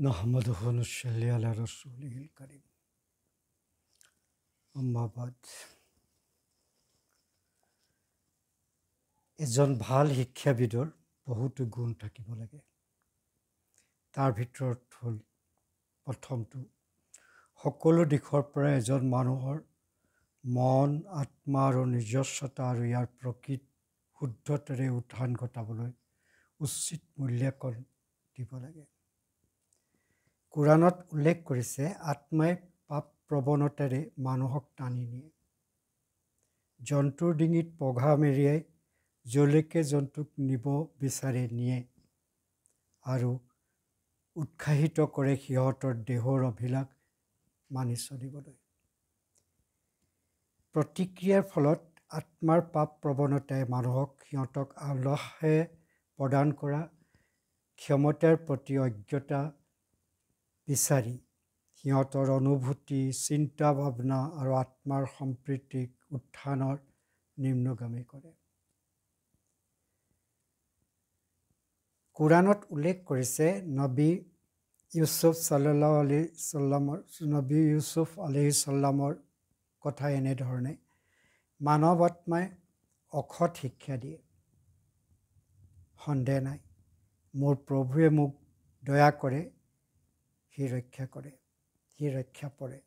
نحمده ونصلي على رسوله الكريم أما بعد এজন ভাল শিক্ষাবিদৰ বহুতো গুণ থাকিব লাগে। তাৰ ভিতৰত হ'ল প্ৰথমটো, সকলো দিশৰ পৰা এজন মানুহৰ মন, আত্মা আৰু নিজস্বতা আৰু ইয়াৰ প্ৰকৃত শুদ্ধতাৰে উত্থান ঘটাবলৈ উচিত মূল্যাঙ্কন দিব লাগে। কোৰাণত উল্লেখ কৰিছে, আত্মাই পাপ প্ৰৱণতাৰে মানুহক টানি নিয়ে। জন্তুৰ ডিঙিত পঘা মেৰিয়াই যলৈকে জন্তুক নিব বিচাৰে নিয়ে আৰু উৎসাহিত কৰে সিহঁতৰ দেহৰ অভিলাষ মানি চলিবলৈ। প্ৰতিক্ৰিয়াৰ ফলত আত্মাৰ পাপ প্ৰৱণতাই মানুহক সিহঁতক আল্লাহে প্ৰদান কৰা ক্ষমতাৰ প্ৰতি অজ্ঞতা বিচাৰি সিহঁতৰ অনুভূতি, চিন্তা ভাৱনা আৰু আত্মাৰ সম্প্ৰীতিক উত্থানৰ নিম্নগামী কৰে। কোৰাণত উল্লেখ কৰিছে, নবী ইউছুফ আলাইহিছ সাল্লামৰ কথা এনেধৰণে, মানৱ আত্মাই অসৎ শিক্ষা দিয়ে। সন্দেহ নাই, মোৰ প্ৰভুৱে মোক দয়া কৰে, সি ৰক্ষা পৰে।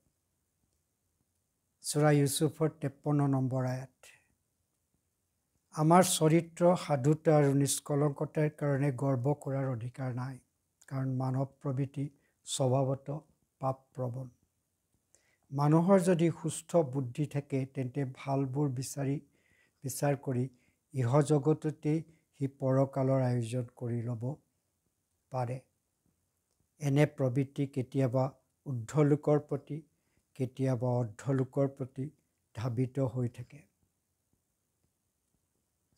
সূৰা ইউছুফৰ 53 নম্বৰ আয়াত। আমাৰ চৰিত্ৰ, সাধুতা আৰু নিষ্কলংকতাৰ কাৰণে গৰ্ব কৰাৰ অধিকাৰ নাই, কাৰণ মানৱ প্ৰবৃত্তি স্বভাৱতঃ পাপপ্ৰৱণ। মানুহৰ যদি সুস্থ বুদ্ধি থাকে, তেন্তে ভালবোৰ বিচাৰ কৰি ইহজগততেই সি পৰকালৰ আয়োজন কৰি ল'ব পাৰে। এনে প্ৰবৃত্তি কেতিয়াবা ঊৰ্ধ্বলোকৰ প্ৰতি, কেতিয়াবা অৰ্ধলোকৰ প্ৰতি ধাবিত হৈ থাকে।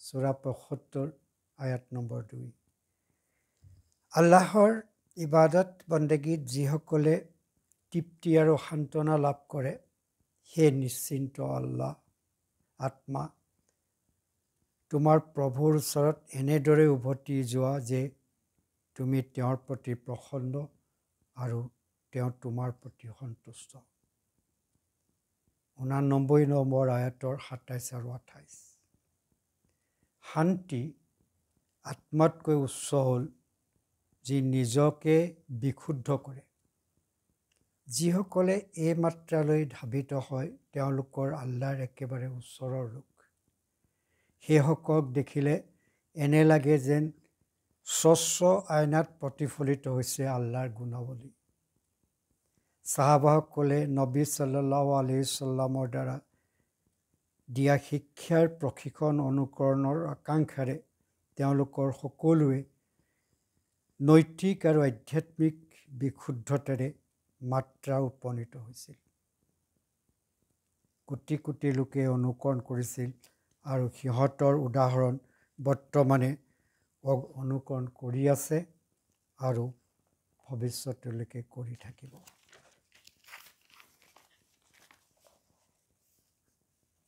সূৰা ৭৫ আয়াত নম্বৰ ২। আল্লাহৰ ইবাদত বন্দেগীত যিসকলে তৃপ্তি আৰু সান্তনা লাভ কৰে, সেই নিশ্চিন্ত আত্মা তোমাৰ প্ৰভুৰ ওচৰত এনেদৰে উভতি যোৱা যে তুমি তেওঁৰ প্ৰতি প্ৰসন্ন আৰু তেওঁ তোমাৰ প্ৰতি সন্তুষ্ট। ৮৯ নম্বৰ আয়াতৰ ২৭ আৰু ২৮। শান্তি আত্মাতকৈ উচ্চ হ'ল, যি নিজকে বিশুদ্ধ কৰে। যিসকলে এই মাত্ৰালৈ ধাবিত হয়, তেওঁলোকৰ আল্লাহৰ একেবাৰে ওচৰৰ লোক। সেইসকলক দেখিলে এনে লাগে যেন স্বচ্ছ আইনাত প্ৰতিফলিত হৈছে আল্লাহৰ গুণাৱলী। চাহাবাসকলে নবী সাল্লাল্লাহু আলাইহি সাল্লামৰ দ্বাৰা দিয়া শিক্ষাৰ প্ৰশিক্ষণ অনুকৰণৰ আকাংক্ষাৰে তেওঁলোকৰ সকলোৱে নৈতিক আৰু আধ্যাত্মিক বিশুদ্ধতাৰে মাত্ৰা উপনীত হৈছিল। কোটি কোটি লোকে অনুকৰণ কৰিছিল আৰু সিহঁতৰ উদাহৰণ বৰ্তমানে অনুকৰণ কৰি আছে আৰু ভৱিষ্যতলৈকে কৰি থাকিব।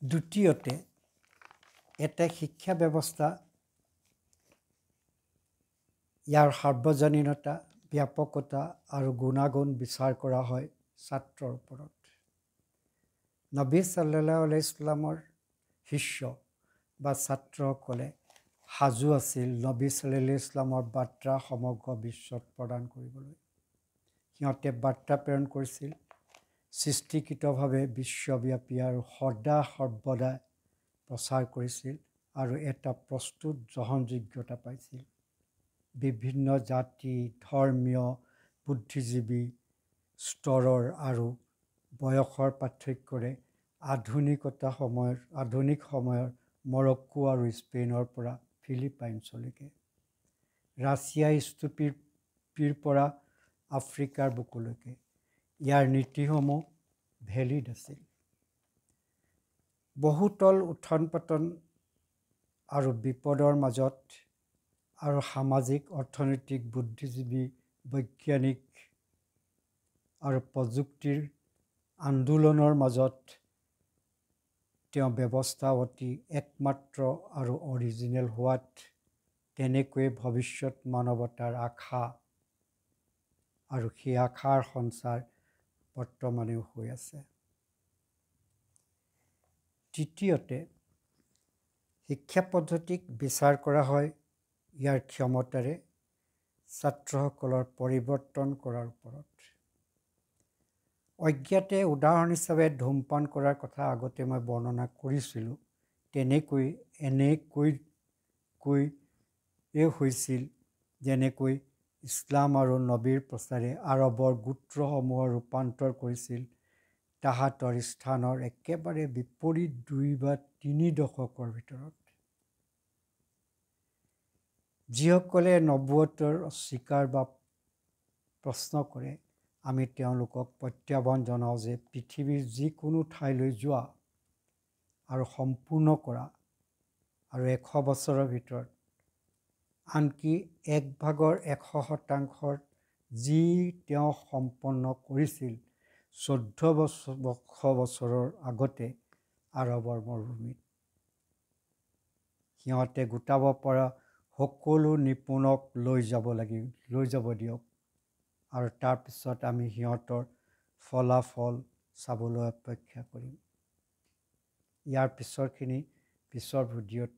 দ্বিতীয়তে, এটা শিক্ষা ব্যৱস্থা ইয়াৰ সাৰ্বজনীনতা, ব্যাপকতা আৰু গুণাগুণ বিচাৰ কৰা হয় ছাত্ৰৰ ওপৰত। নবী সাল্লাল্লাহু আলাইহি সাল্লামৰ শিষ্য বা ছাত্ৰসকলে সাজু আছিল নবী সাল্লাল্লাহু আলাইহি সাল্লামৰ বাৰ্তা সমগ্ৰ বিশ্বত প্ৰদান কৰিবলৈ। সিহঁতে বাৰ্তা প্ৰেৰণ কৰিছিল সৃষ্টিকৃতভাৱে বিশ্বব্যাপী আৰু সৰ্বদা প্ৰচাৰ কৰিছিল আৰু এটা প্ৰস্তুত গ্ৰহণযোগ্যতা পাইছিল। বিভিন্ন জাতি, ধৰ্মীয়, বুদ্ধিজীৱী স্তৰৰ আৰু বয়সৰ পাৰ্থক্যৰে আধুনিক সময়ৰ মৰক্কো আৰু স্পেইনৰ পৰা ফিলিপাইনছলৈকে, ৰাছিয়া স্থূপীৰ পৰা আফ্ৰিকাৰ বুকুলৈকে ইয়াৰ নীতিসমূহ ভেলিড আছিল। বহুতল উত্থান-পতন আৰু বিপদৰ মাজত আৰু সামাজিক, অৰ্থনৈতিক, বুদ্ধিজীৱী, বৈজ্ঞানিক আৰু প্ৰযুক্তিৰ আন্দোলনৰ মাজত তেওঁ ব্যৱস্থা অতি একমাত্ৰ আৰু অৰিজিনেল হোৱাত তেনেকৈয়ে ভৱিষ্যত মানৱতাৰ আশা আৰু সেই আশাৰ সঞ্চাৰ বৰ্তমানেও হৈ আছে। তৃতীয়তে, শিক্ষা পদ্ধতিক বিচাৰ কৰা হয় ইয়াৰ ক্ষমতাৰে ছাত্ৰসকলৰ পৰিৱৰ্তন কৰাৰ ওপৰত। অজ্ঞাতে উদাহৰণ হিচাপে ধূমপান কৰাৰ কথা আগতে মই বৰ্ণনা কৰিছিলোঁ। এনেকৈয়ে হৈছিল যেনেকৈ ইছলাম আৰু নবীৰ প্ৰচাৰে আৰবৰ গোত্ৰসমূহৰ ৰূপান্তৰ কৰিছিল তাহাঁতৰ স্থানৰ একেবাৰে বিপৰীত 2 বা 3 দশকৰ ভিতৰত। যিসকলে নবুৱতৰ অস্বীকাৰ বা প্ৰশ্ন কৰে, আমি তেওঁলোকক প্ৰত্যাহ্বান জনাওঁ যে পৃথিৱীৰ যিকোনো ঠাইলৈ যোৱা আৰু সম্পূৰ্ণ কৰা আৰু 100 বছৰৰ ভিতৰত, আনকি 1/100% যি তেওঁ সম্পন্ন কৰিছিল 1400 বছৰৰ আগতে আৰবৰ মৰুভূমিত। সিহঁতে গোটাব পৰা সকলো নিপুণক লৈ যাব দিয়ক, আৰু তাৰপিছত আমি সিহঁতৰ ফলাফল চাবলৈ অপেক্ষা কৰিম। ইয়াৰ পিছৰখিনি পিছৰ ভিডিঅ'ত